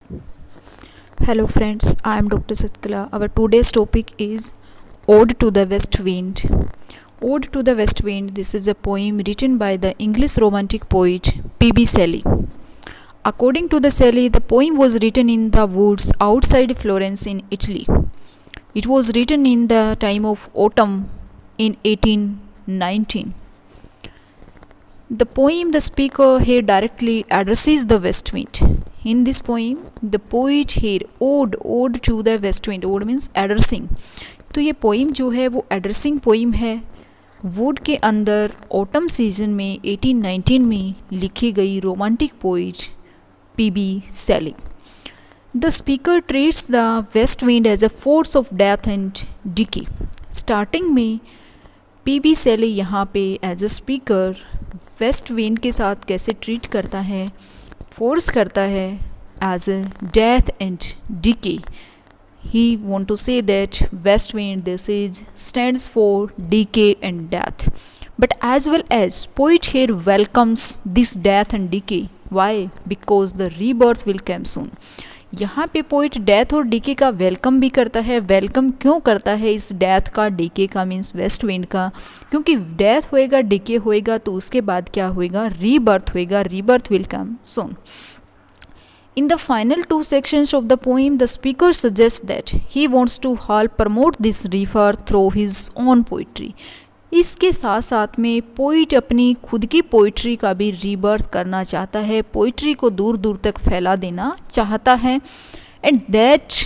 Hello friends, I am Dr. Satkala. Our today's topic is Ode to the West Wind. Ode to the West Wind, this is a poem written by the English romantic poet P.B. Shelley. According to the Shelley, the poem was written in the woods outside Florence in Italy. It was written in the time of autumn in 1819. The poem, the speaker here directly addresses the west wind. In this poem, the poet here ode to the west wind. Ode means addressing. तो ये poem जो है वो addressing poem है would के अंदर autumn season में 1819 में लिखी गई romantic poet PB Shelley. The speaker treats the west wind as a force of death and decay. Starting में पीबी शैली यहाँ पे as a speaker west wind के साथ कैसे ट्रीट करता है, फोर्स करता है as a death and decay. He want to say that west wind this is stands for decay and death. But as well as poet here welcomes this death and decay. Why? Because the rebirth will come soon. यहाँ पे poet death और DK का welcome भी करता है. Welcome क्यों करता है इस डेथ का, डीके का, मीन्स वेस्ट विंड का? क्योंकि डेथ होएगा, डीके होएगा तो उसके बाद क्या होएगा, रीबर्थ होएगा. Rebirth will come soon. In the final two sections of the poem, the speaker suggests that he wants to help promote this rebirth through his own poetry. इसके साथ साथ में पोइट अपनी खुद की पोइट्री का भी रीबर्थ करना चाहता है, पोइट्री को दूर दूर तक फैला देना चाहता है. And that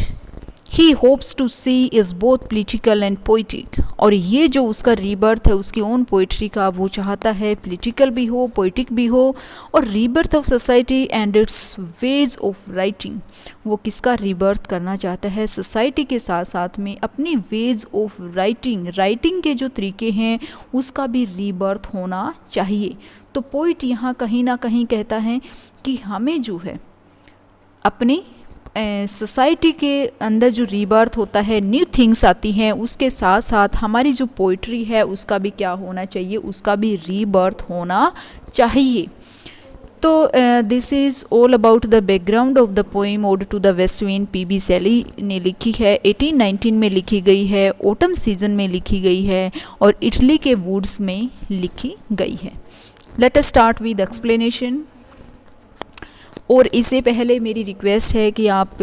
he hopes to see is both political and poetic. और ये जो उसका रीबर्थ है उसकी ओन पोइट्री का, वो चाहता है पोलिटिकल भी हो, पोइटिक भी हो. और rebirth of society and it's ways of writing, वो किसका रीबर्थ करना चाहता है, सोसाइटी के साथ साथ में अपनी वेज ऑफ राइटिंग, राइटिंग के जो तरीके हैं उसका भी रीबर्थ होना चाहिए. तो पोइट यहाँ कहीं ना कहीं कहता है कि हमें जो है अपनी सोसाइटी के अंदर जो रीबर्थ होता है, न्यू थिंग्स आती हैं, उसके साथ साथ हमारी जो पोइट्री है उसका भी क्या होना चाहिए, उसका भी रीबर्थ होना चाहिए. तो this is all about the background of the poem ode to the west wind. PB Shelley ने लिखी है, 1819 में लिखी गई है, ऑटम सीजन में लिखी गई है और इटली के वुड्स में लिखी गई है. Let us start with explanation. और इससे पहले मेरी रिक्वेस्ट है कि आप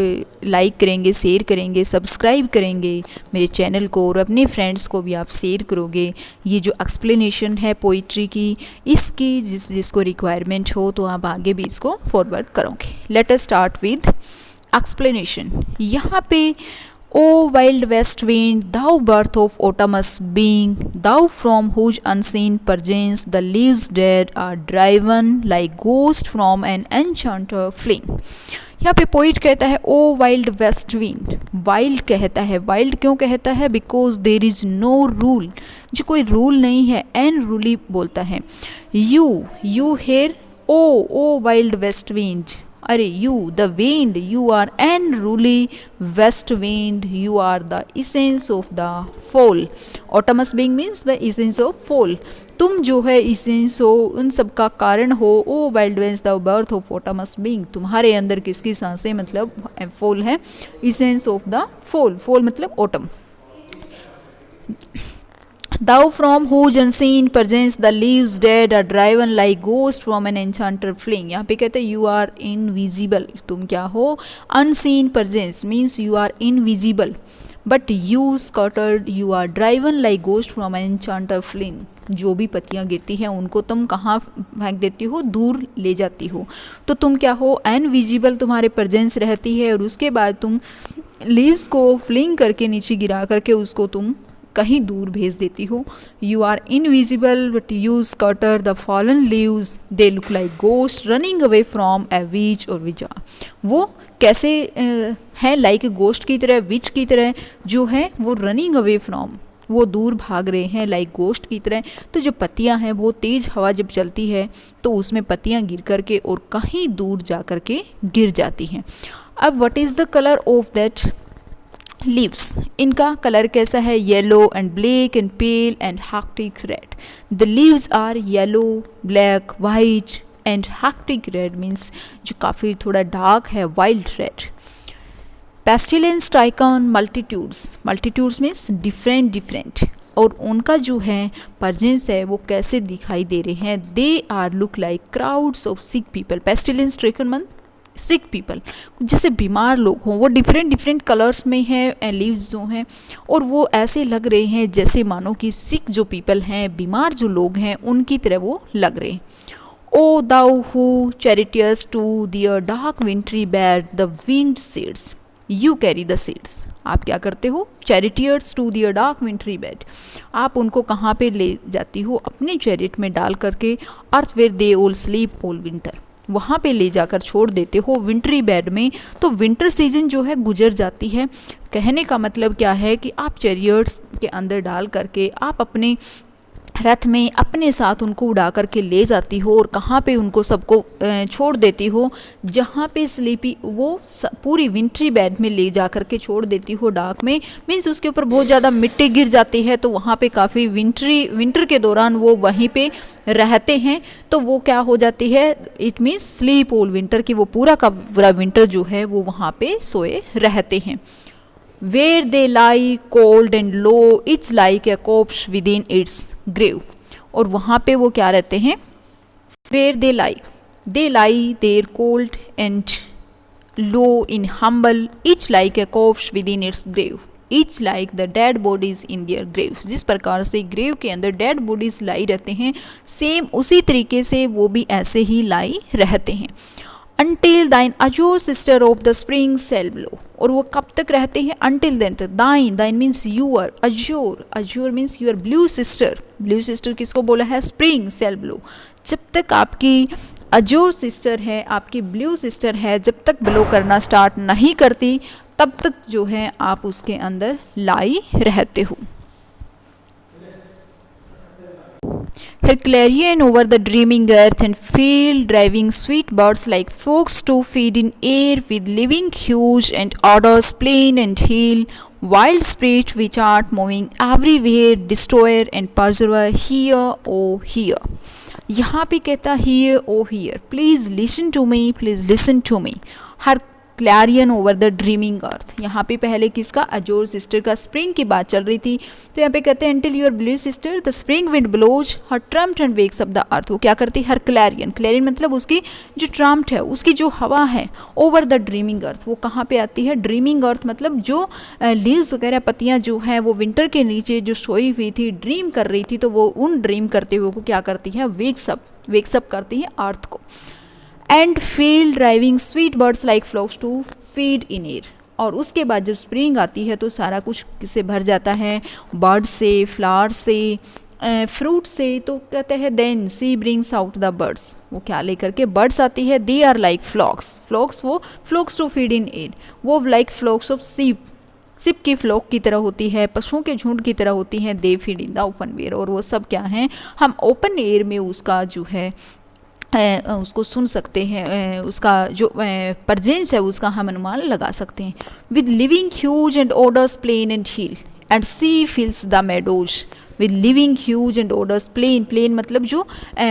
लाइक करेंगे, शेयर करेंगे, सब्सक्राइब करेंगे मेरे चैनल को और अपने फ्रेंड्स को भी आप शेयर करोगे. ये जो एक्सप्लेनेशन है पोइट्री की, इसकी जिसको रिक्वायरमेंट हो तो आप आगे भी इसको फॉरवर्ड करोगे. Let us start with explanation. यहाँ पे O wild west wind, thou birth of autumn's being, thou from whose unseen presence the leaves dead are driven like ghosts from an enchanter fling. यहाँ पे poet कहता है O wild west wind. Wild कहता है, wild क्यों कहता है, because there is no rule, जो कोई रूल नहीं है, एन रूली बोलता है. You hear O wild west wind. अरे you the wind, you are unruly west wind, you are the essence of the fall. Autumn's being means the essence of fall. तुम जो है essence हो, उन सब का कारण हो. O wild winds the birth of autumn's being, तुम्हारे अंदर किसकी सांसें, मतलब फॉल है, essence of the fall. Fall मतलब autumn. Thou from whose unseen presence the leaves dead are driven like ghosts from an enchanter fling. यहाँ पे कहते हैं you are invisible. तुम क्या हो, unseen presence means you are invisible. But you scattered, you are driven like ghost from an enchanter fling. जो भी पत्तियाँ गिरती हैं उनको तुम कहाँ फेंक देती हो, दूर ले जाती हो. तो तुम क्या हो, इनविजिबल, तुम्हारे प्रेजेंस रहती है और उसके बाद तुम लीव्स को फ्लिंग करके नीचे गिरा करके उसको तुम कहीं दूर भेज देती हो. You are invisible but you scatter the fallen leaves, they look like ghost running away from a witch और विजा. वो कैसे हैं, लाइक गोस्ट की तरह, विच की तरह जो है वो रनिंग अवे फ्रॉम, वो दूर भाग रहे हैं, लाइक गोस्ट की तरह. तो जो पत्तियां हैं वो तेज़ हवा जब चलती है तो उसमें पत्तियां गिर करके और कहीं दूर जा कर के गिर जाती हैं. अब what is the colour of that leaves, इनका कलर कैसा है, yellow and black and pale and hectic red. The leaves are yellow, black, white and hectic red means जो काफ़ी थोड़ा डार्क है, wild red. Pestilence strike on multitudes means different और उनका जो है परजेंस है वो कैसे दिखाई दे रहे हैं. They are look like crowds of sick people. Pestilence stricken mean sick people, जैसे बीमार लोग हों, वो डिफरेंट कलर्स में हैं लीव्स जो हैं, और वो ऐसे लग रहे हैं जैसे मानो कि सिक जो पीपल हैं, बीमार जो लोग हैं, उनकी तरह वो लग रहे हैं. O thou who chariotest to their dark wintry bed the winged seeds, you carry the seeds. आप क्या करते हो? Chariotest to their dark wintry bed, आप उनको कहाँ पे ले जाती हो? अपने चैरिट में डाल करके, earth where they all sleep all winter, वहाँ पे ले जाकर छोड़ देते हो विंटरी बेड में. तो विंटर सीजन जो है गुजर जाती है. कहने का मतलब क्या है कि आप चैरियट्स के अंदर डाल करके आप अपने रथ में अपने साथ उनको उड़ा करके ले जाती हो, और कहाँ पे उनको सबको छोड़ देती हो? जहाँ पे स्लीपी, वो पूरी विंटरी बेड में ले जा करके छोड़ देती हो डार्क में, मीन्स उसके ऊपर बहुत ज़्यादा मिट्टी गिर जाती है, तो वहाँ पे काफ़ी विंटर के दौरान वो वहीं पे रहते हैं. तो वो क्या हो जाती है? It means sleep all winter, कि वो पूरा का पूरा विंटर जो है वो वहाँ पे सोए रहते हैं. Where they lie cold and low, it's like a corpse within its grave. और वहाँ पे वो क्या रहते हैं? Where they lie there cold and low in humble, each like a corpse within its grave. Each like the dead bodies in their graves. जिस प्रकार से ग्रेव के अंदर डेड बॉडीज लाई रहते हैं, सेम उसी तरीके से वो भी ऐसे ही लाई रहते हैं. Until thine azure sister of the spring shall blow. और वो कब तक रहते हैं? Until then तक. thine means your, azure means your blue sister किसको बोला है? spring shall blow. जब तक आपकी अजोर सिस्टर है, आपकी ब्लू सिस्टर है, जब तक ब्लो करना स्टार्ट नहीं करती, तब तक जो है आप उसके अंदर लाई रहते हो. Her clarion over the dreaming earth and field driving sweet birds like frogs to feed in air with living hues and odors plain and hill, wild spirit which art moving everywhere, destroyer and preserver, hear oh hear. यहाँ पे कहता hear oh hear, please listen to me. Her clarion over the dreaming earth, यहाँ पे पहले किसका? अजोर sister का, spring की बात चल रही थी, तो यहाँ पे कहते हैं until your blue sister the spring wind blows her trumpet and wakes up the earth. वो क्या करती है? हर क्लैरियन मतलब उसकी जो ट्रम्प्ट है, उसकी जो हवा है, ओवर द ड्रीमिंग अर्थ, वो कहाँ पे आती है? ड्रीमिंग अर्थ मतलब जो लीव्स वगैरह पत्तियाँ जो हैं वो विंटर के नीचे जो सोई हुई थी, ड्रीम कर रही थी, तो वो उन ड्रीम करते हुए को क्या करती है? वेक्सअप करती है अर्थ को. And field driving sweet birds like flocks to feed in air. और उसके बाद जब स्प्रिंग आती है तो सारा कुछ किससे भर जाता है? बर्ड से, फ्लावर से, फ्रूट से. तो कहते हैं then she brings out the birds, वो क्या लेकर के? बर्ड्स आती है. दे आर लाइक फ्लॉक्स वो फ्लॉक्स टू फीड इन एयर, वो लाइक फ्लॉक्स ऑफ सिप की फ्लॉक की तरह होती है, पशुओं के झुंड की तरह होती हैं. They feed in the open air, और वो सब क्या हैं? हम ओपन एयर में उसका जो है उसको सुन सकते हैं, उसका जो परजेंस है उसका हम अनुमान लगा सकते हैं. With living hues and odours plain and hill and sea fills the meadows. With living hues and odours plain मतलब जो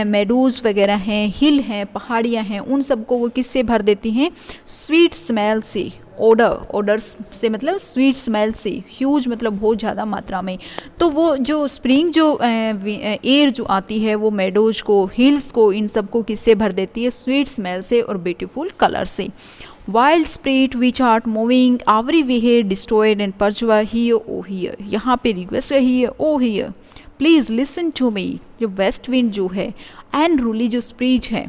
मेडोज वगैरह हैं, हिल हैं, पहाड़ियाँ हैं, उन सबको वो किससे भर देती हैं? स्वीट स्मेल से. ऑर्डर्स से मतलब स्वीट स्मेल से, ह्यूज मतलब बहुत ज़्यादा मात्रा में. तो वो जो स्प्रिंग जो एयर जो आती है वो मेडोज को, हिल्स को, इन सब को किससे भर देती है? स्वीट स्मेल से और ब्यूटीफुल कलर से. Wild spirit which art moving everywhere, destroyer and preserver, hear O hear. यहाँ पे रिक्वेस्ट है hear O hear, please listen to me. जो वेस्ट विंड जो है, एंड रूली जो स्प्रिट है,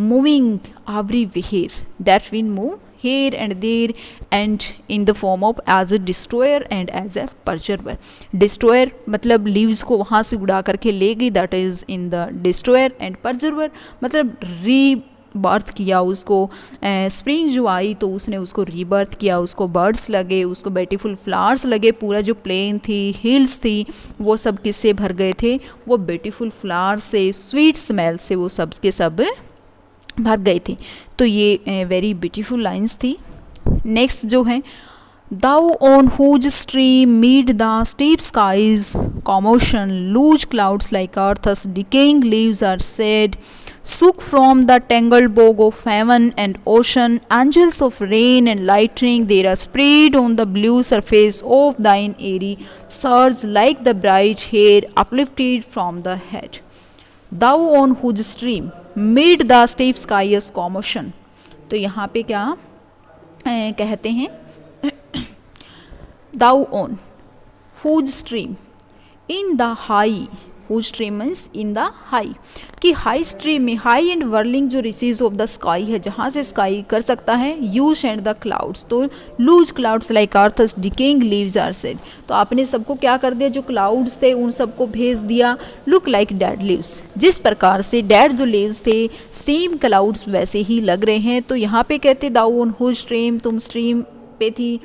moving everywhere, that wind move here and there and in the form of as a destroyer and as a preserver. Destroyer मतलब leaves को वहाँ से उड़ा करके ले गई, that is in the destroyer, and preserver मतलब रीबर्थ किया उसको. स्प्रिंग जो आई तो उसने उसको रीबर्थ किया, उसको बर्ड्स लगे, उसको ब्यूटीफुल फ्लावर्स लगे, पूरा जो प्लेन थी, हिल्स थी, वो सब किससे भर गए थे? वो ब्यूटीफुल फ्लावर्स से, स्वीट स्मेल से वो सब के सब भर गए थे. तो ये वेरी ब्यूटीफुल लाइंस थी. नेक्स्ट जो है, thou on whose stream mid the steep sky's commotion, loose clouds like earth's decaying leaves are shed, Shook from the tangled bog of heaven and ocean, angels of rain and lightning, they are spread on the blue surface of thine airy surge like the bright hair uplifted from the head. Thou on whose stream mid the steep sky's commotion. तो यहाँ पे क्या कहते हैं, thou on whose stream in the high, whose stream means in the high, कि high stream में high and whirling जो रिसीज of the sky है, जहाँ से स्काई कर सकता है, यू सेंड द क्लाउड्स, तो loose clouds like earth's decaying leaves are shed, तो आपने सबको क्या कर दिया, जो क्लाउड्स थे उन सबको भेज दिया, लुक लाइक डेड लीव्स, जिस प्रकार से डेड जो लीव्स थे सेम क्लाउड्स वैसे ही लग रहे हैं। तो यहाँ पे कहते दाउ ऑन हुज स्ट्रीम, तुम स्ट्रीम पे थी,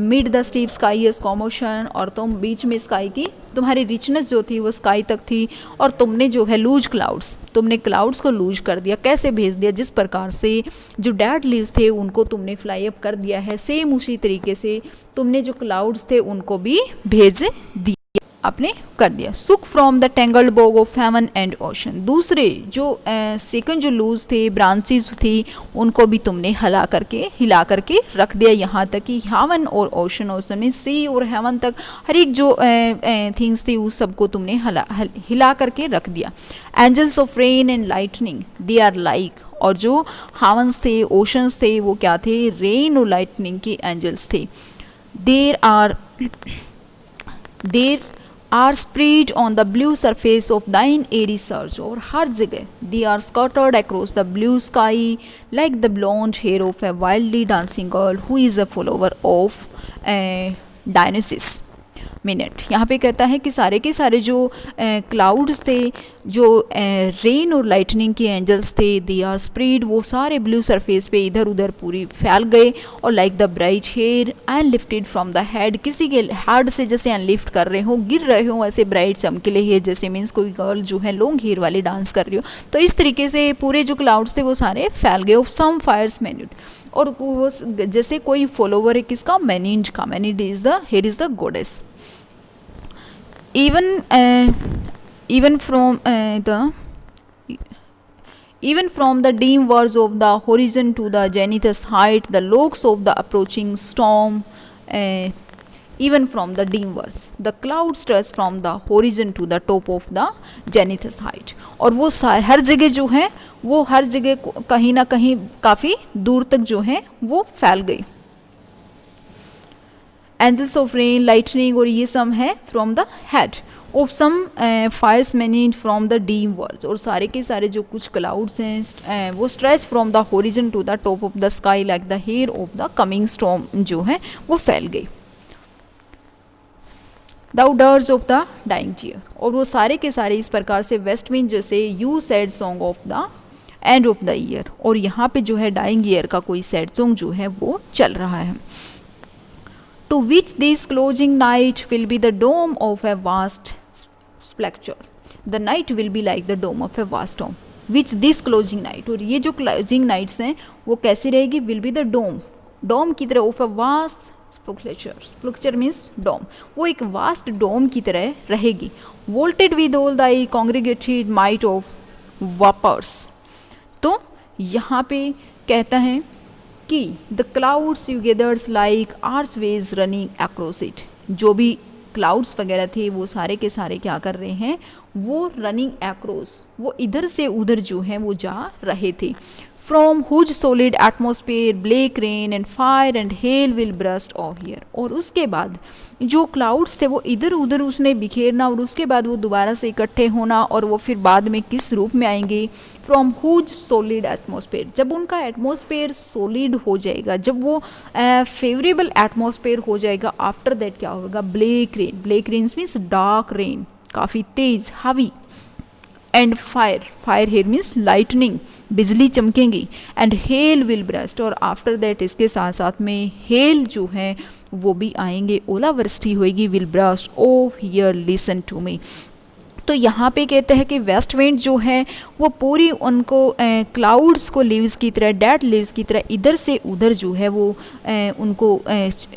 mid the steep sky is commotion, और तुम बीच में स्काई की तुम्हारी रिचनेस जो थी वो स्काई तक थी, और तुमने जो है लूज क्लाउड्स, तुमने क्लाउड्स को लूज कर दिया, कैसे भेज दिया, जिस प्रकार से जो डेड लीव्स थे उनको तुमने फ्लाई अप कर दिया है, सेम उसी तरीके से तुमने जो क्लाउड्स थे उनको भी भेज दिया, आपने कर दिया। Shook from the tangled bough of heaven and ocean, दूसरे जो सेकंड जो लूज थे ब्रांचेस थी उनको भी तुमने हिला करके रख दिया, यहाँ तक कि हेवन और ओशन में सी और हेवन तक हर एक जो थिंग्स थी उस सबको तुमने हिला करके रख दिया। Angels of rain and lightning they are like, और जो हेवन्स थे ओशंस थे वो क्या थे, रेन और लाइटनिंग के एंजल्स थे। There are spread on the blue surface of thine airy surge, और हर जगह they are scattered across the blue sky like the blonde hair of a wildly dancing girl who is a follower of Dionysus। Minute यहाँ पे कहता है कि सारे के सारे जो क्लाउड्स थे, जो रेन और लाइटनिंग के एंजल्स थे, दे आर स्प्रेड, वो सारे ब्लू सरफेस पे इधर उधर पूरी फैल गए, और like the bright hair uplifted from the head, किसी के हेड से जैसे अनलिफ्ट कर रहे हो, गिर रहे हो, ऐसे ब्राइट चमकीले हेयर जैसे, मीन्स कोई गर्ल जो है लॉन्ग हेयर वाली डांस कर रही हो, तो इस तरीके से पूरे जो क्लाउड्स थे वो सारे फैल गए। ऑफ सम फायर्स मैन्यूड, और वो जैसे कोई फॉलोवर है किसका, मैनिड का, maenad is the hair is the goddess. Even from the dim verge of the horizon to the zenith's height, the looks of the approaching storm, even from the dim verge, the cloud stretches from the horizon to the top of the zenith's height, और वो हर जगह जो है वो हर जगह कहीं ना कहीं काफ़ी दूर तक जो है वो फैल गई। एंजल्स ऑफ रेन लाइटनिंग, और ये सब है from the head of some fierce maenad from the dim words, और सारे के सारे जो कुछ क्लाउड्स हैं वो stretch from the horizon to the top of the sky like the hair of the coming storm, जो है वो फैल गई। The dirge of the dying tear, और वो सारे के सारे इस प्रकार से वेस्ट विंड जैसे you sad song of the end of the year, और यहाँ पे जो है डाइंग ईयर का कोई सैड सॉन्ग जो है वो चल रहा है। To which this closing night will be the dome of a vast splendor. The night will be like the dome of a vast dome. Which this closing night, और ये जो closing nights हैं वो कैसी रहेगी, will be the dome की तरह of a vast splendor means dome, वो एक vast dome की तरह रहेगी। Vaulted with all thy congregated might of vapors, तो यहाँ पे कहता है कि the clouds you gathers like archways running across it, जो भी क्लाउड्स वगैरह थे वो सारे के सारे क्या कर रहे हैं, वो रनिंग अक्रॉस, वो इधर से उधर जो है वो जा रहे थे। From whose solid atmosphere black rain and fire and hail will burst of hear, और उसके बाद जो क्लाउड्स थे वो इधर उधर उसने बिखेरना, और उसके बाद वो दोबारा से इकट्ठे होना, और वो फिर बाद में किस रूप में आएंगे, फ्रॉम हुज सॉलिड एटमोसफेयर, जब उनका एटमोसफेयर सॉलिड हो जाएगा, जब वो फेवरेबल एटमोसफेयर हो जाएगा, आफ्टर दैट क्या होगा, black rain means dark rain, काफ़ी तेज heavy, and fire hair means lightning, बिजली चमकेंगी, एंड हेल विल ब्रस्ट, और आफ्टर दैट इसके साथ साथ में हेल जो है वो भी आएंगे, ओलावृष्टि होएगी, will burst of hear listen to me. तो तो यहाँ पे कहते हैं कि वेस्ट विंड जो है वो पूरी उनको क्लाउड्स को लीव्स की तरह, डेड लीव्स की तरह इधर से उधर जो है वो उनको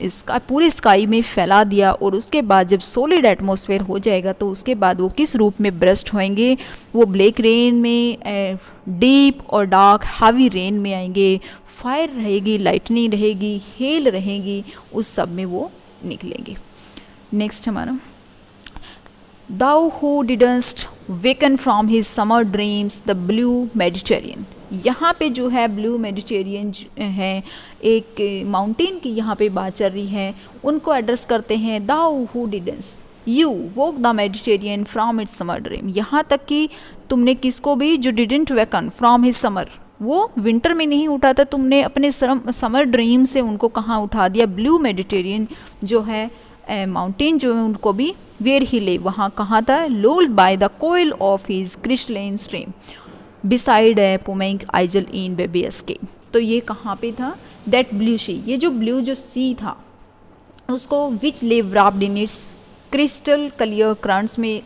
इसका पूरे स्काई में फैला दिया। और उसके बाद जब सॉलिड एटमॉस्फेयर हो जाएगा तो उसके बाद वो किस रूप में ब्रस्ट होंगे, वो ब्लैक रेन में, डीप और डार्क हैवी रेन में आएंगे। फायर रहेगी, लाइटनिंग रहेगी, हेल रहेगी, उस सब में वो निकलेंगे। नेक्स्ट हमारा Thou who didst waken from his summer dreams, the blue Mediterranean। यहाँ पे जो है ब्लू मेडिटेरियन है, एक माउंटेन की यहाँ पे बात चल रही है, उनको एड्रेस करते हैं। Thou who didst you woke the Mediterranean from its summer dream। यहाँ तक कि तुमने किसको भी, जो didn't waken from his summer, वो विंटर में नहीं उठा था, तुमने अपने समर ड्रीम से उनको कहाँ उठा दिया, ब्लू मेडिटेरियन जो है माउंटेन जो है उनको भी, वेयर ही ले, वहाँ कहाँ था, lulled by the coil of his crystalline stream beside a pumice isle in बेबीएसके। तो ये कहाँ पे था, दैट ब्लू सी, ये जो ब्लू जो सी था उसको which live wrapped in its crystal clear currents में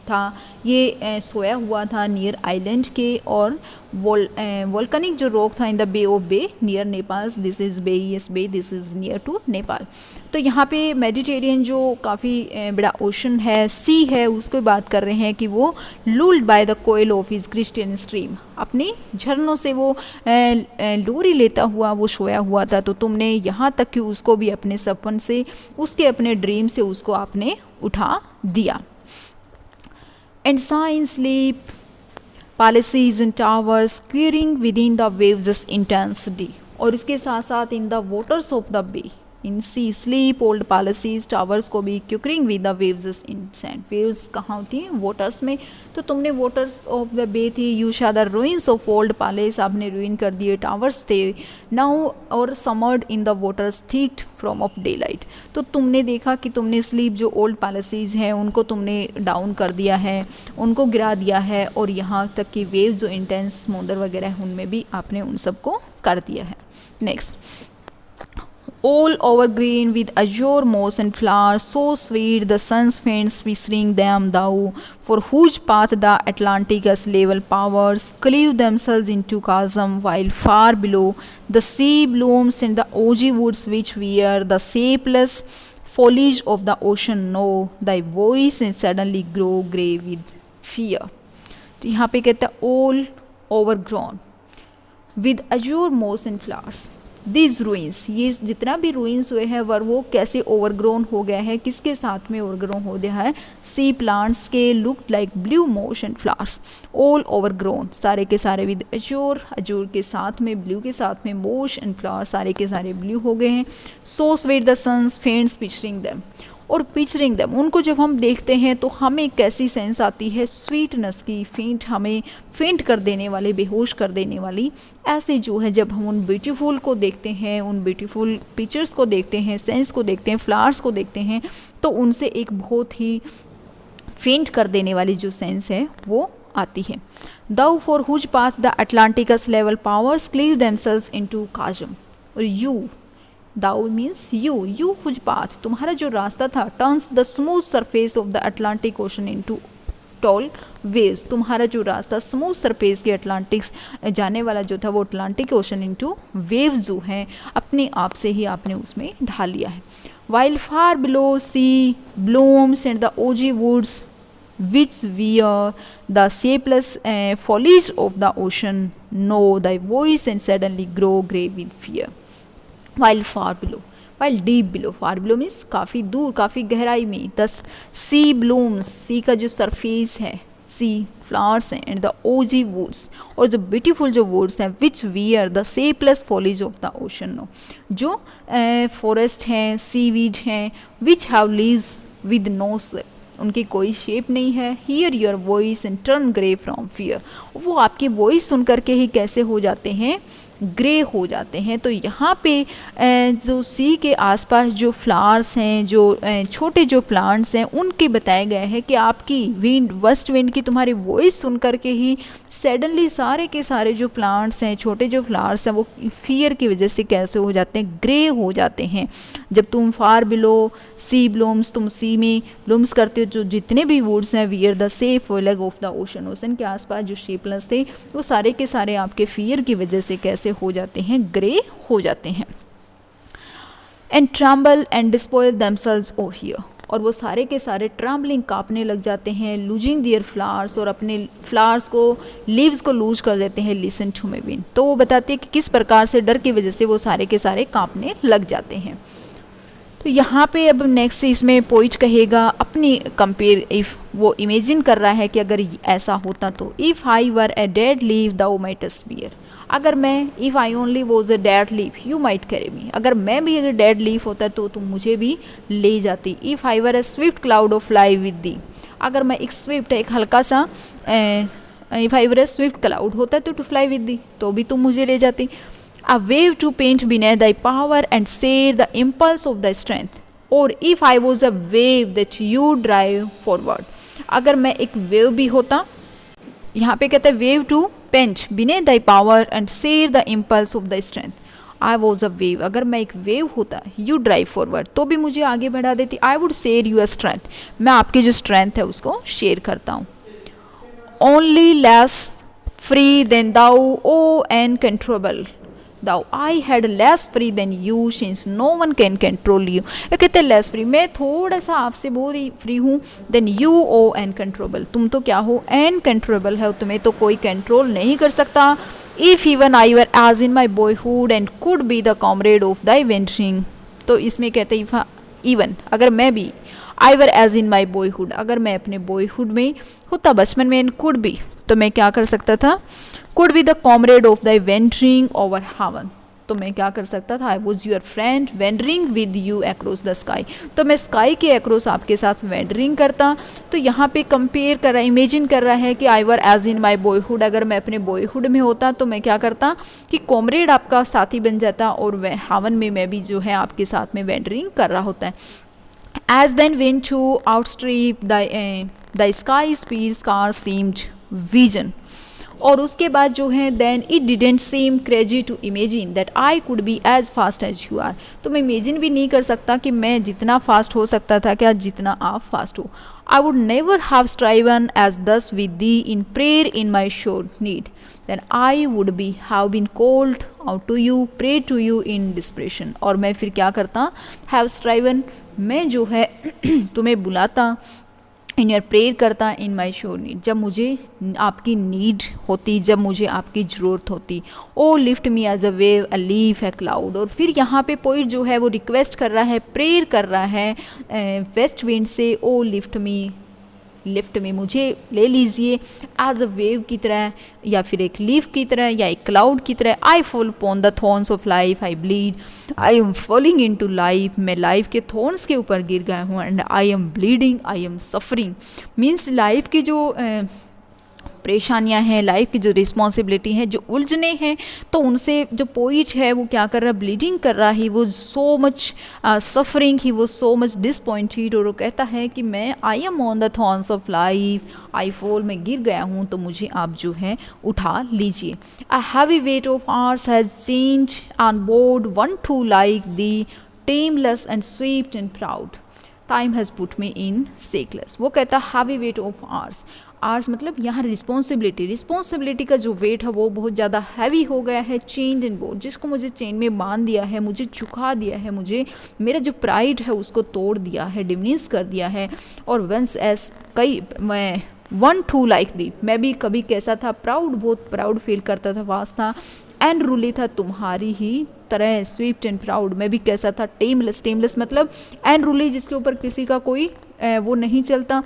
था, ये सोया हुआ था नियर आइलैंड के, और वोल्केनिक जो रॉक था in the bay of bay near Nepal. This is bay, yes bay, this is near to Nepal. तो यहाँ पे मेडिटेरियन जो काफ़ी बड़ा ओशन है, सी है, उसको बात कर रहे हैं कि वो lulled by the coil of his Christian stream, अपनी झरनों से वो लोरी लेता हुआ वो सोया हुआ था। तो तुमने यहाँ तक कि उसको भी अपने सपन से, उसके अपने ड्रीम से उसको आपने उठा दिया। And sign sleep palaces and towers queering within the waves' intensity। और इसके साथ साथ in the waters of the bay, in sea sleep old palaces towers को भी quivering with the waves in sand. Waves कहाँ होती हैं, वाटर्स में। तो तुमने वाटर्स ऑफ द बे थी, you saw the ruins of old palace, आपने रूइन कर दिए टावर्स थे, नाउ और summered in the waters thick from of daylight. तो तुमने देखा कि तुमने स्लीप जो ओल्ड पैलेसेस हैं उनको तुमने डाउन कर दिया है, उनको गिरा दिया है, और यहाँ तक कि वेव जो इंटेंस समुंदर वगैरह है उनमें भी आपने उन सबको कर दिया है। Next, all over green with azure moss and flowers, so sweet the sun's faint whispering them thou, for whose path the Atlanticus level powers cleave themselves into chasm, while far below the sea blooms and the ogy woods which wear the shapeless foliage of the ocean know thy voice and suddenly grow grey with fear। तो यहाँ पे कहता है all overgrown with azure moss and flowers, this ruins, ये जितना भी ruins हुए हैं वर वो कैसे ओवरग्रोन हो गया है, किसके साथ में ओवरग्रोन हो गया है, सी प्लांट्स के look like blue moss and flowers, all overgrown, सारे के सारे विद अजूर, अजूर के साथ में ब्लू के साथ में मोश एंड फ्लावर, सारे के सारे ब्लू हो गए हैं। So sweet the sense faints picturing them, और पिक्चरिंग देम, उनको जब हम देखते हैं तो हमें कैसी सेंस आती है, स्वीटनेस की, फेंट, हमें फेंट कर देने वाली, बेहोश कर देने वाली। ऐसे जो है जब हम उन ब्यूटीफुल को देखते हैं, उन ब्यूटीफुल पिक्चर्स को देखते हैं, सेंस को देखते हैं, फ्लावर्स को देखते हैं, तो उनसे एक बहुत ही फेंट कर देने वाली जो सेंस है वो आती है। Thou for whose path the Atlanticus level powers cleave themselves into chasm, और you, thou means you whose path, तुम्हारा जो रास्ता था, turns the smooth surface of the Atlantic ocean into tall waves, तुम्हारा जो रास्ता स्मूथ सरफेस के अटलांटिक्स जाने वाला जो था वो अटलांटिक ओशन इनटू वेव्स जो हैं अपने आप से ही आपने उसमें ढाल लिया है। While far below sea blooms and the oozy woods which wear the shapeless foliage of the ocean know thy voice and suddenly grow grey with fear, while far below, while deep below, far below means काफ़ी दूर, काफ़ी गहराई में, the sea blooms, सी का जो surface है, sea flowers हैं, and the oozy woods, और जो ब्यूटीफुल जो वुड्स हैं, which wear the shapeless foliage of the ocean, no, जो फॉरेस्ट हैं, सी वीड हैं, which have leaves with no shape, उनकी कोई शेप नहीं है। Hear your voice and turn grey from fear, वो आपकी वॉइस सुन करके ही कैसे हो जाते हैं, ग्रे हो जाते हैं। तो यहाँ पे जो सी के आसपास जो फ्लावर्स हैं, जो छोटे जो प्लांट्स हैं, उनके बताया गया है कि आपकी विंड, वेस्ट विंड की तुम्हारी वॉइस सुन करके ही सडनली सारे के सारे जो प्लांट्स हैं, छोटे जो फ्लावर्स हैं, वो फियर की वजह से कैसे हो जाते हैं, ग्रे हो जाते हैं। जब तुम फार बिलो सी ब्लूम्स, तुम सी में ब्लूम्स करते हो, जो जितने भी वुड्स हैं wear the safe leg of the ocean, ocean के आसपास जो शेपलेस थे वो सारे के सारे आपके फियर की वजह से कैसे हो जाते हैं, ग्रे हो जाते हैं। And tremble and despoil themselves O hear, और वो सारे के सारे ट्रम्बलिंग, कांपने लग जाते हैं, लूजिंग दियर फ्लावर्स, और अपने फ्लावर्स को, लीव्स को लूज कर देते हैं, लिसन टू माय विंड। तो वो बताती है कि किस प्रकार से डर की वजह से वो सारे के सारे कांपने लग जाते हैं। तो यहाँ पे अब नेक्स्ट इसमें पोइट कहेगा अपनी कंपेयर, इफ़ वो इमेजिन कर रहा है कि अगर ऐसा होता तो, if I were a dead leaf thou mightest bear, अगर मैं, if I only was a dead leaf you might carry me, अगर मैं भी अगर डेड लीव होता तो तुम मुझे भी ले जाती। If I were A Swift cloud of fly with the, अगर मैं एक स्विफ्ट, एक हल्का सा, if I were A Swift cloud होता तो टू फ्लाई विद दी, तो भी तुम मुझे ले जाती। A wave to paint beneath thy power and share the impulse of thy strength, or if I was a wave that you drive forward, अगर मैं एक वेव भी होता, यहाँ पे कहते हैं wave to pant beneath thy power and share the impulse of thy strength, I was a wave, अगर मैं एक वेव होता, you drive forward, तो भी मुझे आगे बढ़ा देती, I would share your strength, मैं आपकी जो स्ट्रेंथ है उसको शेयर करता हूँ। Only less free than thou, O uncontrollable thou, I had less free than you since no one can control you, ये कहते हैं लेस फ्री, मैं थोड़ा सा आपसे बहुत ही फ्री हूँ, देन यू ओ अनकंट्रोलेबल, तुम तो क्या हो, अनकंट्रोलेबल है, तुम्हें तो कोई कंट्रोल नहीं कर सकता। If even I were as in my boyhood and could be the comrade of thy venturing, तो इसमें कहते हैं इवन, अगर मैं भी, आई were as in my boyhood, अगर मैं अपने बॉयहुड में होता, बचपन में, एंड कुड बी, तो मैं क्या कर सकता था, could be the comrade of the wandering over heaven, तो मैं क्या कर सकता था, I was your friend wandering with you across the sky, तो मैं स्काई के अक्रॉस आपके साथ वेंडरिंग करता। तो यहाँ पे कंपेयर कर रहा है, इमेजिन कर रहा है कि आई were as in my boyhood, अगर मैं अपने बॉयहुड में होता तो मैं क्या करता कि कॉमरेड आपका साथी बन जाता, और हेवन में मैं भी जो है आपके साथ में वेंडरिंग कर रहा होता है। As then went to outstrip the sky speed car seemed vision, और उसके बाद जो है then it didn't seem crazy to imagine that I could be as fast as you are, तो मैं इमेजिन भी नहीं कर सकता कि मैं जितना फास्ट हो सकता था, क्या जितना आप फास्ट हो। I would never have striven as thus with thee in prayer in my sure need, then I would be have been called out to you, pray to you in desperation, और मैं फिर क्या करता, have striven, मैं जो है तुम्हें बुलाता, इन योर प्रेयर करता, इन माई श्योर नीड, जब मुझे आपकी नीड होती, जब मुझे आपकी ज़रूरत होती। O lift me as a wave, a leaf, a cloud, और फिर यहाँ पे पोइट जो है वो रिक्वेस्ट कर रहा है, प्रेयर कर रहा है वेस्ट विंड से, ओ लिफ्ट में मुझे ले लीजिए, एज अ वेव की तरह, या फिर एक लीफ की तरह, या एक क्लाउड की तरह। I fall upon the thorns of life, I bleed, I am falling into life, मैं लाइफ के थॉर्न्स के ऊपर गिर गया हूँ, and I am bleeding, I am suffering, means life की जो परेशानियां हैं, लाइफ की जो रिस्पॉन्सिबिलिटी है, जो उलझने हैं, तो उनसे जो पोइट है वो क्या कर रहा है, ब्लीडिंग कर रहा है, वो सो मच सफरिंग, ही वो सो मच डिसपॉइंटेड, और वो कहता है कि मैं, I am on the thorns of life, I fall, मैं गिर गया हूँ, तो मुझे आप जो है उठा लीजिए। A heavy weight of hours has chained and bowed one too like thee tameless and swift and proud, time has put me in shackles, वो कहता है heavy weight of hours, hours मतलब यहाँ रिस्पॉन्सिबिलिटी का जो वेट है वो बहुत ज़्यादा हैवी हो गया है, चेन एंड बोर्ड, जिसको मुझे चेन में बांध दिया है, मुझे झुका दिया है, मुझे मेरा जो प्राइड है उसको तोड़ दिया है, डिमिनिश कर दिया है। और वंस एस कई मैं वन टू लाइक दी, मैं भी कभी कैसा था, प्राउड, बहुत प्राउड फील करता था, वास था, एंड रूली था तुम्हारी ही तरह, स्वीफ्ट एंड प्राउड, मैं भी कैसा था, टेमलेस मतलब एंड रूली, जिसके ऊपर किसी का कोई वो नहीं चलता,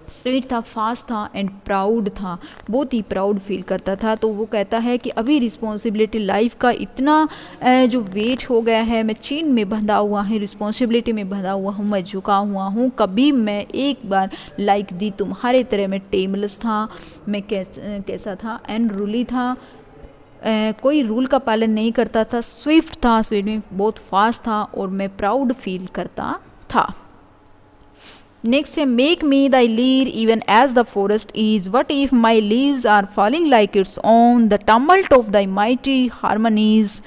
स्वीट था, फास्ट था, एंड प्राउड था, बहुत ही प्राउड फील करता था। तो वो कहता है कि अभी रिस्पॉन्सिबिलिटी लाइफ का इतना जो वेट हो गया है, मैं चेन में बंधा हुआ है, रिस्पॉन्सिबिलिटी में बंधा हुआ हूँ, मैं झुका हुआ हूँ, कभी मैं एक बार लाइक दी तुम्हारे तरह मैं टेमलेस था, मैं कैसा था, एंड रूली था, कोई रूल का पालन नहीं करता था, स्विफ्ट था, स्पीड में बहुत फास्ट था और मैं प्राउड फील करता था। नेक्स्ट है make me thy lyre even as the forest is, what if my leaves are falling like its own, the tumult of thy mighty harmonies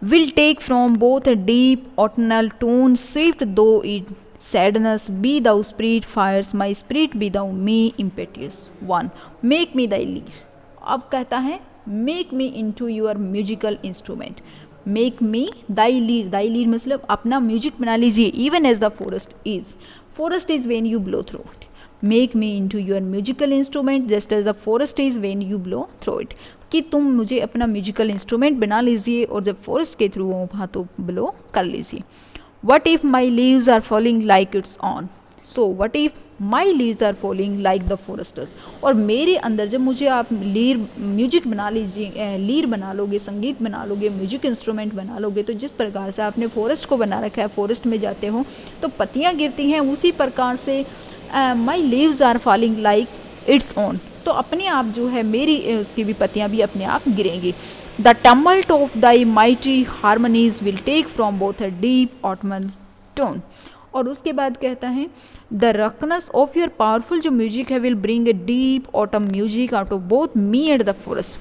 will take from both a deep autumnal tone, swift though it sadness, be thou spirit fires, my spirit be thou me impetuous one, make me thy lyre। अब कहता है make me into your musical instrument, make me thy lyre, thy lyre मतलब अपना music बना लीजिए, even as the forest is when you blow through it, make me into your musical instrument just as the forest is when you blow through it, कि तुम मुझे अपना musical instrument बना लीजिए और जब फॉरेस्ट के थ्रू हो वहाँ तो ब्लो कर लीजिए। What if my leaves are falling like its own, so what if my leaves are falling like the foresters, और मेरे अंदर जब मुझे आप लीर म्यूजिक बना लीजिए, लीर बना लोगे, संगीत बना लोगे, म्यूजिक इंस्ट्रूमेंट बना लोगे, तो जिस प्रकार से आपने फॉरेस्ट को बना रखा है, फॉरेस्ट में जाते हो तो पत्तियाँ गिरती हैं, उसी प्रकार से my leaves are falling like its own, तो अपने आप जो है मेरी उसकी भी पत्तियाँ भी अपने आप गिरेंगी। The tumult of thy mighty harmonies will take from both a deep autumnal tone, और उसके बाद कहता है the richness of your powerful जो म्यूजिक है will bring a deep autumn music out of both me and the forest,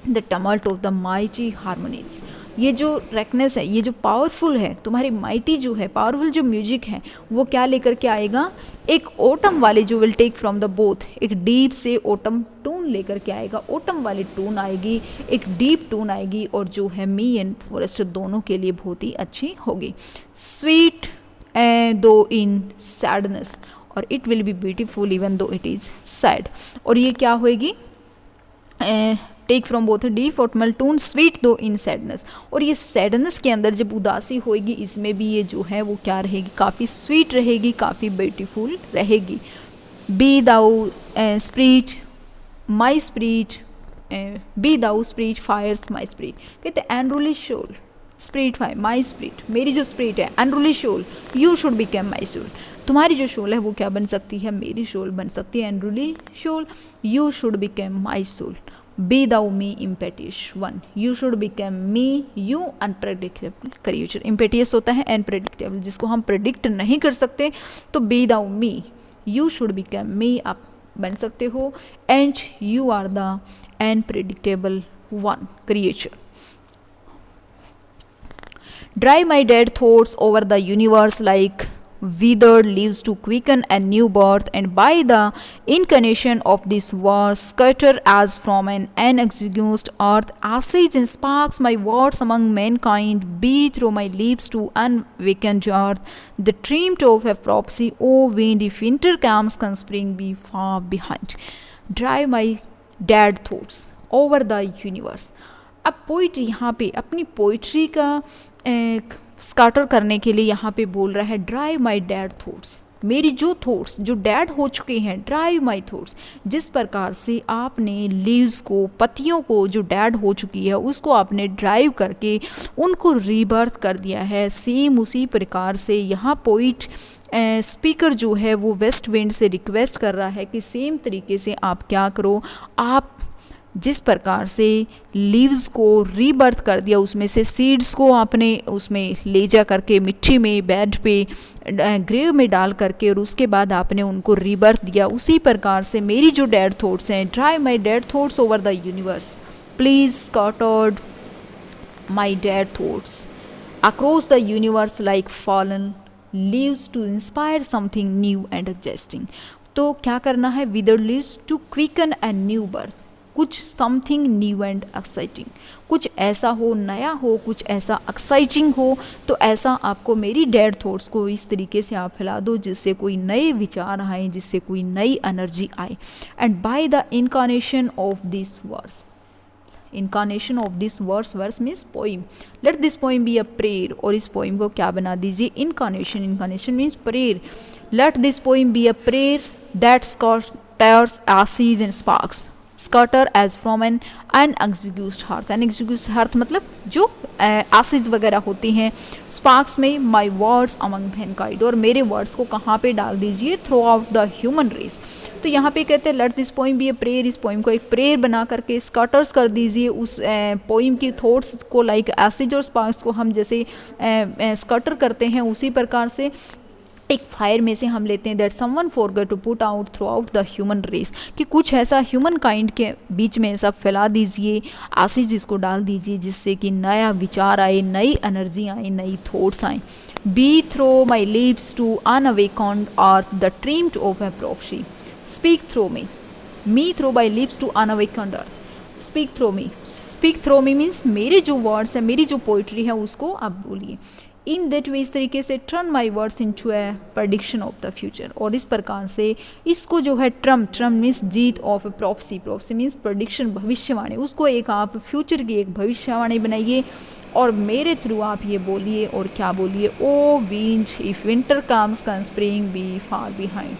the tumult of the mighty harmonies, ये जो रेकनेस है, ये जो पावरफुल है, तुम्हारी माइटी जो है, पावरफुल जो म्यूजिक है, वो क्या लेकर के आएगा, एक ओटम वाले जो will take from the both, एक डीप से ओटम टून लेकर के आएगा, ओटम वाली टून आएगी, एक डीप टून आएगी, और जो है मी एंड फॉरेस्ट दोनों के लिए बहुत ही अच्छी होगी। स्वीट दो इन सैडनेस, और it will be beautiful even though it is sad, और ये क्या होएगी, take from both deep autumnal tone sweet though in sadness, और ये सैडनेस के अंदर जब उदासी होएगी इसमें भी ये जो है वो क्या रहेगी, काफ़ी स्वीट रहेगी, काफ़ी ब्यूटीफुल रहेगी। बी दाउ स्प्रीट माई स्प्रीट, बी दाउ स्प्रीट फायर्स माई स्प्रीट, कहते एनरोली शोल स्प्रीट फायर माई स्प्रीट, मेरी जो स्प्रीट है, unruly soul you should become माई शोल, तुम्हारी जो शोल है वो क्या बन सकती है, मेरी शोल बन सकती है, unruly soul you should become my soul, be thou me impetuous one, you should become me you unpredictable creature, impetuous होता है अनप्रेडिक्टेबल, जिसको हम प्रेडिक्ट नहीं कर सकते, तो be thou me you should become me, आप बन सकते हो, and you are the unpredictable one creature. Drive my dead thoughts over the universe like withered leaves to quicken a new birth, and by the incarnation of this war scatter as from an unextinguished earth, ashes and sparks my words among mankind, be through my lips to unawakened earth, the dreamed of a prophecy, O wind, if winter comes can spring be far behind, drive my dead thoughts over the universe। अब poet यहाँ पे अपनी poetry का स्काटर करने के लिए यहाँ पे बोल रहा है ड्राइव माई डैड थॉट्स, मेरी जो थॉट्स जो डैड हो चुके हैं, ड्राइव माई थॉट्स, जिस प्रकार से आपने लीव्स को, पत्तियों को जो डैड हो चुकी है उसको आपने ड्राइव करके उनको रीबर्थ कर दिया है, सेम उसी प्रकार से यहाँ पोइट स्पीकर जो है वो वेस्ट विंड से रिक्वेस्ट कर रहा है कि सेम तरीके से आप क्या करो, आप जिस प्रकार से लीव्स को रीबर्थ कर दिया, उसमें से सीड्स को आपने उसमें ले जा करके मिट्टी में, बेड पे, ग्रेव में डाल करके, और उसके बाद आपने उनको रीबर्थ दिया, उसी प्रकार से मेरी जो डेड थॉट्स हैं, drive my dead thoughts over the universe, please scattered my dead thoughts across the universe like fallen leaves to inspire something new and adjusting. तो क्या करना है, withered leaves to quicken a new birth, कुछ something new and exciting, कुछ ऐसा हो, नया हो, कुछ ऐसा एक्साइटिंग हो, तो ऐसा आपको मेरी डेड थॉट्स को इस तरीके से आप फैला दो जिससे कोई नए विचार आए, जिससे कोई नई एनर्जी आए। And by the incarnation of this verse, incarnation of this verse, verse means poem, let this poem be a prayer, और इस पोइम को क्या बना दीजिए, incarnation, incarnation means prayer, let this poem be a prayer that scatters ashes and sparks, scatter as from an unextinguished hearth. Unextinguished hearth मतलब जो acid वगैरह होती हैं। स्पार्क्स में माई वर्ड्स अमंग मैनकाइंड, और मेरे वर्ड्स को कहाँ पे डाल दीजिए, throughout the human race. तो यहाँ पे कहते हैं let this poem be a prayer, इस पोइम को एक प्रेयर बना करके स्कटर्स कर दीजिए उस पोइम की थॉट्स को, लाइक एसिड और स्पार्क्स को हम जैसे स्कटर करते हैं उसी प्रकार से एक फायर में से हम लेते हैं that someone forget to put out throughout the human race, कि कुछ ऐसा ह्यूमन काइंड के बीच में ऐसा फैला दीजिए, एसिड इसको डाल दीजिए जिससे कि नया विचार आए, नई एनर्जी आए, नई थॉट्स आए। Be through my lips to unawakened earth the trumpet of a prophecy, speak through me through my lips to unawakened earth, speak through me means मेरे जो वर्ड्स हैं, मेरी जो पोइट्री है उसको आप बोलिए। इन दैट वे, इस तरीके से turn my words into a prediction of the future, और इस प्रकार से इसको जो है ट्रम मीन्स जीत of a prophecy means prediction भविष्यवाणी, उसको एक आप फ्यूचर की एक भविष्यवाणी बनाइए और मेरे थ्रू आप ये बोलिए। और क्या बोलिए, O wind if winter comes can spring be far behind,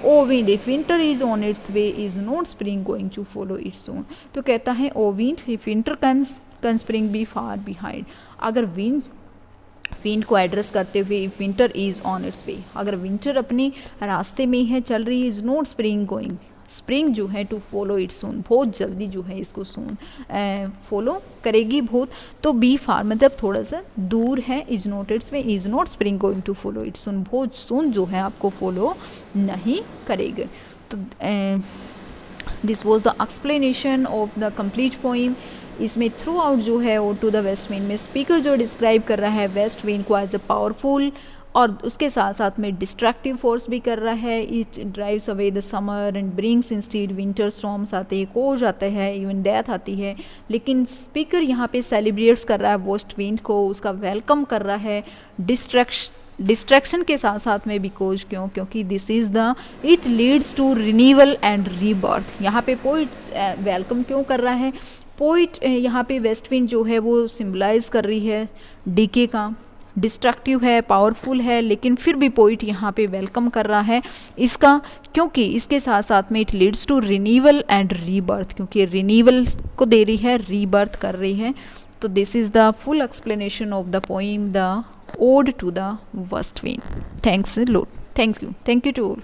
O wind if winter is on its way is not spring going to follow its soon. तो कहता है O wind if winter can spring be far behind, अगर wind को address करते हुए if winter is on its way, अगर विंटर अपने रास्ते में है चल रही है, is not spring going, spring जो है टू फॉलो इट्स सून, बहुत जल्दी जो है इसको सून फॉलो करेगी बहुत। तो बी फार मतलब थोड़ा सा दूर है, is not its way, is not spring going to follow its soon, बहुत सून जो है आपको फॉलो नहीं करेगा। तो this was the explanation of the complete poem. इसमें थ्रू आउट जो है O to the west wind में स्पीकर जो डिस्क्राइब कर रहा है वेस्ट विंड को एज ए पावरफुल, और उसके साथ साथ में डिस्ट्रक्टिव फोर्स भी कर रहा है। It drives away the summer and brings instead winter storms आते हैं, कोल्ड आते हैं, इवन डेथ आती है। लेकिन स्पीकर यहाँ पे सेलिब्रेट्स कर रहा है वेस्ट विंड को, उसका वेलकम कर रहा है डिस्ट्रैक्शन के साथ साथ में, बिकॉज क्योंकि this is the it leads to renewal and rebirth. यहाँ पे पोइट वेलकम क्यों कर रहा है, पोइट यहाँ पे वेस्ट विंड जो है वो सिम्बलाइज कर रही है डीके का, डिस्ट्रक्टिव है, पावरफुल है, लेकिन फिर भी पोइट यहाँ पे वेलकम कर रहा है इसका, क्योंकि इसके साथ साथ में it leads to renewal and rebirth, क्योंकि रिन्यूअल को दे रही है, रीबर्थ कर रही है। तो this is the full explanation of the poem the ode to the west wind. Thanks lot, thank you to all.